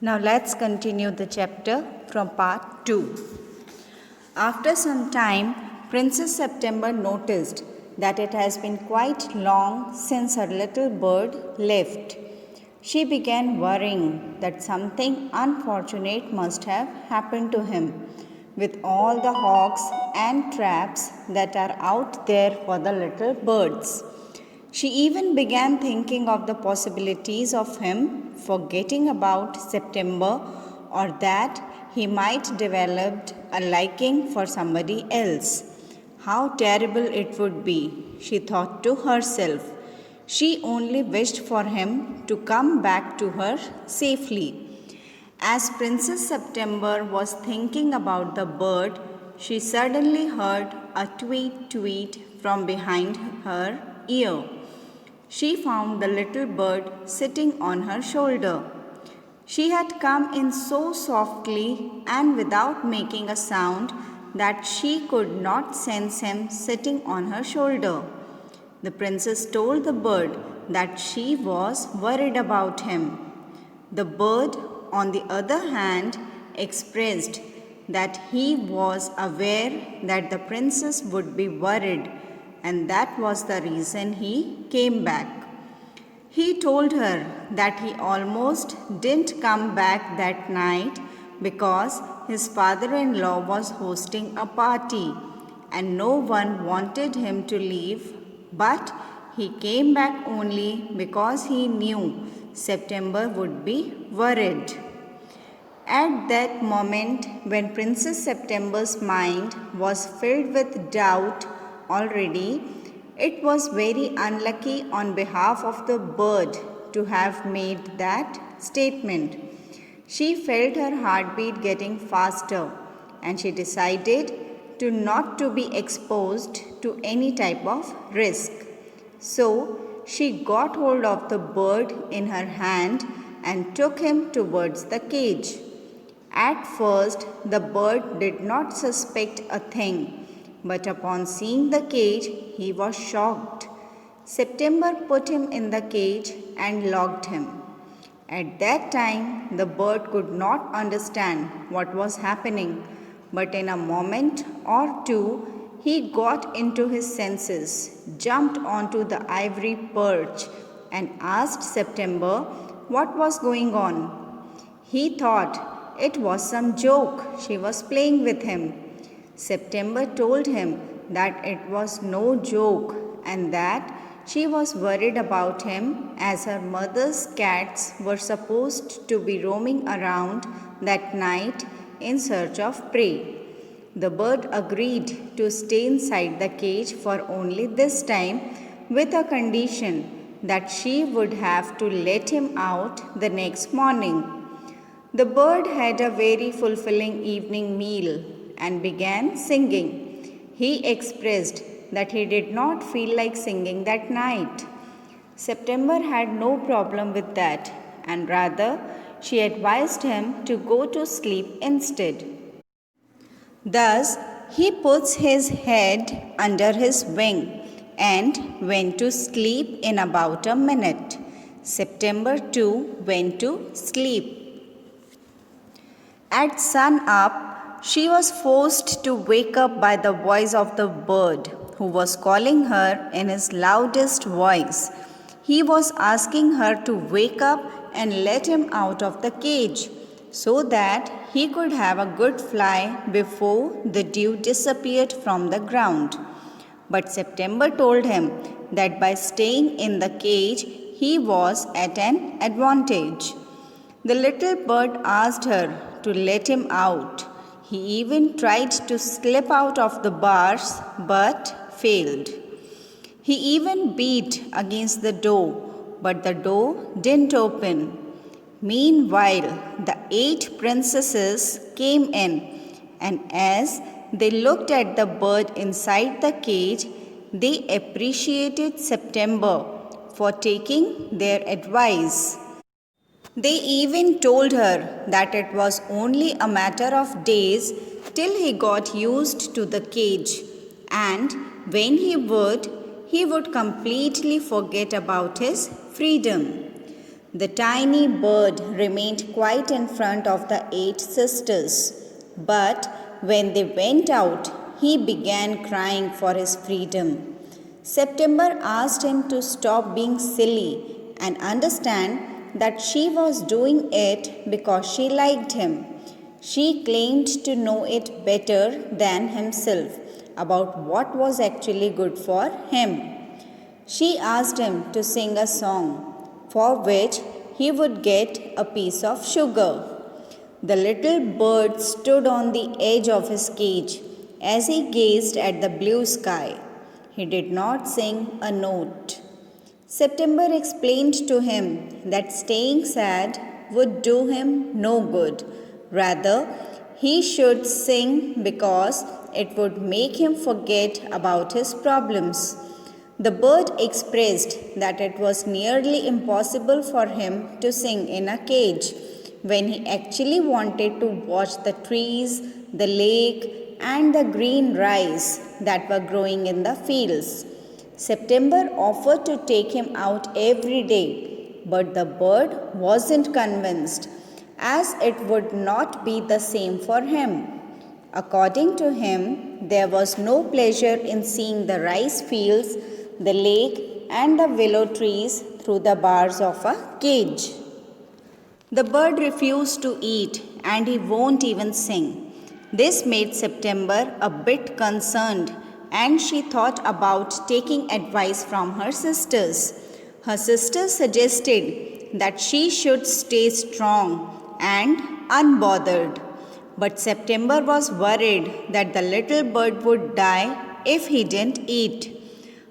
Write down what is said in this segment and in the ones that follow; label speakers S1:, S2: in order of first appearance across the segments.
S1: Now let's continue the chapter from part 2. After some time, Princess September noticed that it has been quite long since her little bird left. She began worrying that something unfortunate must have happened to him, with all the hawks and traps that are out there for the little birds. She even began thinking of the possibilities of him forgetting about September, or that he might develop a liking for somebody else. How terrible it would be, she thought to herself. She only wished for him to come back to her safely. As Princess September was thinking about the bird, she suddenly heard a tweet tweet from behind her ear. She found the little bird sitting on her shoulder. She had come in so softly and without making a sound that she could not sense him sitting on her shoulder. The princess told the bird that she was worried about him. The bird, on the other hand, expressed that he was aware that the princess would be worried, and that was the reason he came back. He told her that he almost didn't come back that night because his father-in-law was hosting a party and no one wanted him to leave, but he came back only because he knew September would be worried. At that moment, when Princess September's mind was filled with doubt already, it was very unlucky on behalf of the bird to have made that statement. She felt her heartbeat getting faster and she decided to not to be exposed to any type of risk. So she got hold of the bird in her hand and took him towards the cage. At first, the bird did not suspect a thing, but upon seeing the cage, he was shocked. September put him in the cage and locked him. At that time, the bird could not understand what was happening, but in a moment or two, he got into his senses, jumped onto the ivory perch, and asked September what was going on. He thought it was some joke she was playing with him. September told him that it was no joke and that she was worried about him as her mother's cats were supposed to be roaming around that night in search of prey. The bird agreed to stay inside the cage for only this time with a condition that she would have to let him out the next morning. The bird had a very fulfilling evening meal and began singing. He expressed that he did not feel like singing that night. September had no problem with that, and rather she advised him to go to sleep instead. Thus, he puts his head under his wing and went to sleep in about a minute. September too went to sleep. At sun up, she was forced to wake up by the voice of the bird, who was calling her in his loudest voice. He was asking her to wake up and let him out of the cage, so that he could have a good fly before the dew disappeared from the ground. But September told him that by staying in the cage, he was at an advantage. The little bird asked her to let him out. He even tried to slip out of the bars but failed. He even beat against the door, but the door didn't open. Meanwhile, the 8 princesses came in, and as they looked at the bird inside the cage, they appreciated September for taking their advice. They even told her that it was only a matter of days till he got used to the cage, and when he would completely forget about his freedom. The tiny bird remained quite in front of the 8 sisters, but when they went out, he began crying for his freedom. September asked him to stop being silly and understand that she was doing it because she liked him. She claimed to know it better than himself about what was actually good for him. She asked him to sing a song, for which he would get a piece of sugar. The little bird stood on the edge of his cage as he gazed at the blue sky. He did not sing a note. September explained to him that staying sad would do him no good. Rather, he should sing because it would make him forget about his problems. The bird expressed that it was nearly impossible for him to sing in a cage when he actually wanted to watch the trees, the lake, and the green rice that were growing in the fields. September offered to take him out every day, but the bird wasn't convinced, as it would not be the same for him. According to him, there was no pleasure in seeing the rice fields, the lake, and the willow trees through the bars of a cage. The bird refused to eat and he won't even sing. This made September a bit concerned, and she thought about taking advice from her sisters. Her sisters suggested that she should stay strong and unbothered. But September was worried that the little bird would die if he didn't eat.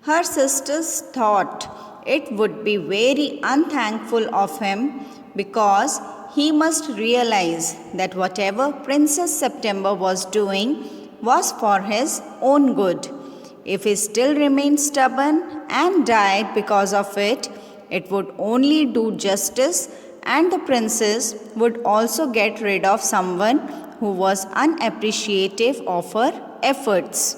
S1: Her sisters thought it would be very unthankful of him because he must realize that whatever Princess September was doing was for his own good. If he still remained stubborn and died because of it, it would only do justice, and the princess would also get rid of someone who was unappreciative of her efforts.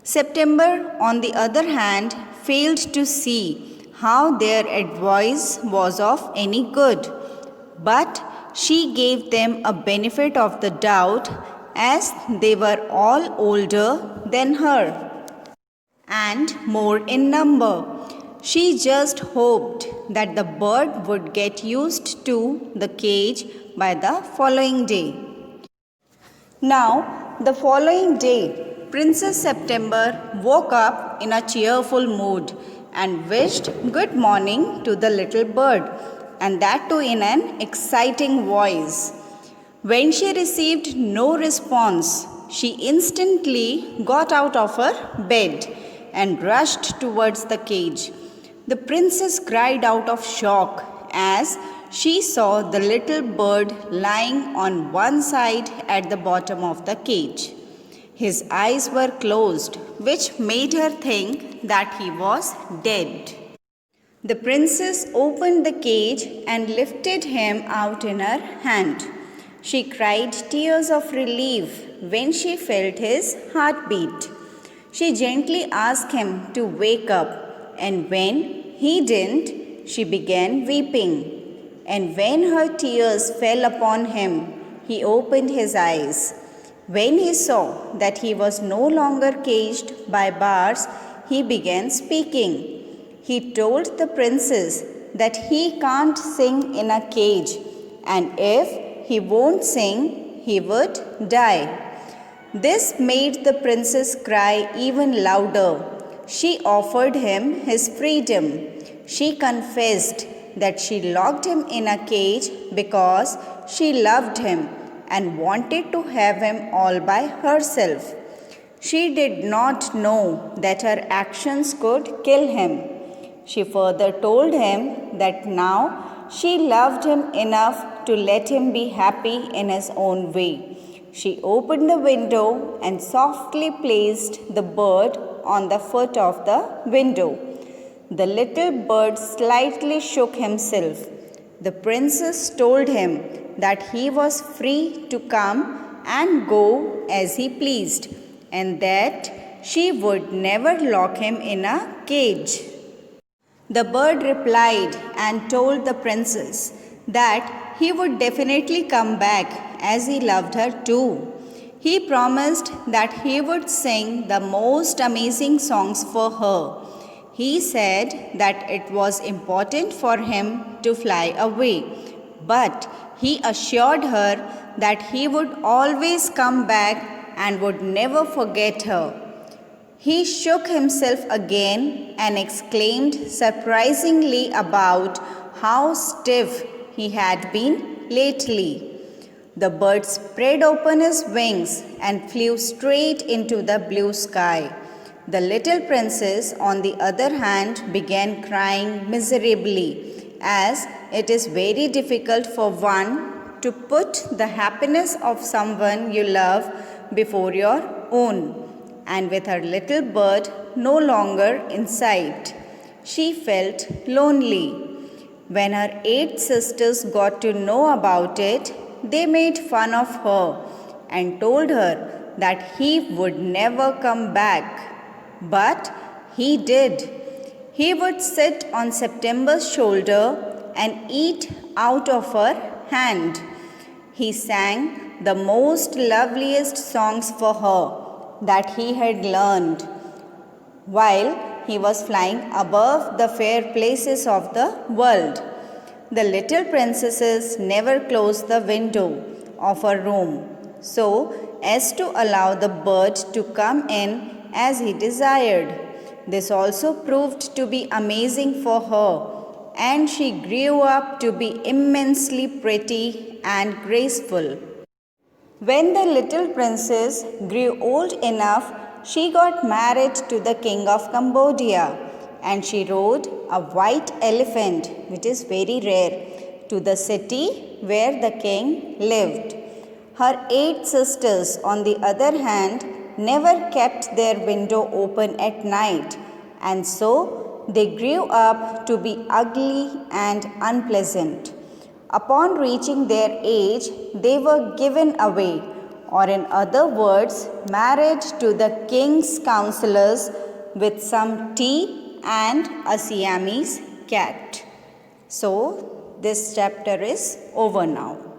S1: September, on the other hand, failed to see how their advice was of any good, but she gave them a benefit of the doubt as they were all older than her and more in number. She just hoped that the bird would get used to the cage by the following day. Now, the following day, Princess September woke up in a cheerful mood and wished good morning to the little bird, and that too in an exciting voice. When she received no response, she instantly got out of her bed and rushed towards the cage. The princess cried out of shock as she saw the little bird lying on one side at the bottom of the cage. His eyes were closed, which made her think that he was dead. The princess opened the cage and lifted him out in her hand. She cried tears of relief when she felt his heartbeat. She gently asked him to wake up, and when he didn't, she began weeping. And when her tears fell upon him, he opened his eyes. When he saw that he was no longer caged by bars, he began speaking. He told the princess that he can't sing in a cage, and if he won't sing, he would die. This made the princess cry even louder. She offered him his freedom. She confessed that she locked him in a cage because she loved him and wanted to have him all by herself. She did not know that her actions could kill him. She further told him that now she loved him enough to let him be happy in his own way. She opened the window and softly placed the bird on the foot of the window. The little bird slightly shook himself. The princess told him that he was free to come and go as he pleased, and that she would never lock him in a cage. The bird replied and told the princess that he would definitely come back as he loved her too. He promised that he would sing the most amazing songs for her. He said that it was important for him to fly away, but he assured her that he would always come back and would never forget her. He shook himself again and exclaimed surprisingly about how stiff he had been lately. The bird spread open his wings and flew straight into the blue sky. The little princess, on the other hand, began crying miserably, as it is very difficult for one to put the happiness of someone you love before your own. And with her little bird no longer in sight, she felt lonely. When her 8 sisters got to know about it, they made fun of her and told her that he would never come back. But he did. He would sit on September's shoulder and eat out of her hand. He sang the most loveliest songs for her that he had learned while he was flying above the fair places of the world. The little princesses never closed the window of her room so as to allow the bird to come in as he desired. This also proved to be amazing for her, and she grew up to be immensely pretty and graceful. When the little princess grew old enough, she got married to the king of Cambodia, and she rode a white elephant, which is very rare, to the city where the king lived. Her 8 sisters, on the other hand, never kept their window open at night, and so they grew up to be ugly and unpleasant. Upon reaching their age, they were given away, or in other words, married to the king's counselors with some tea and a Siamese cat. So, this chapter is over now.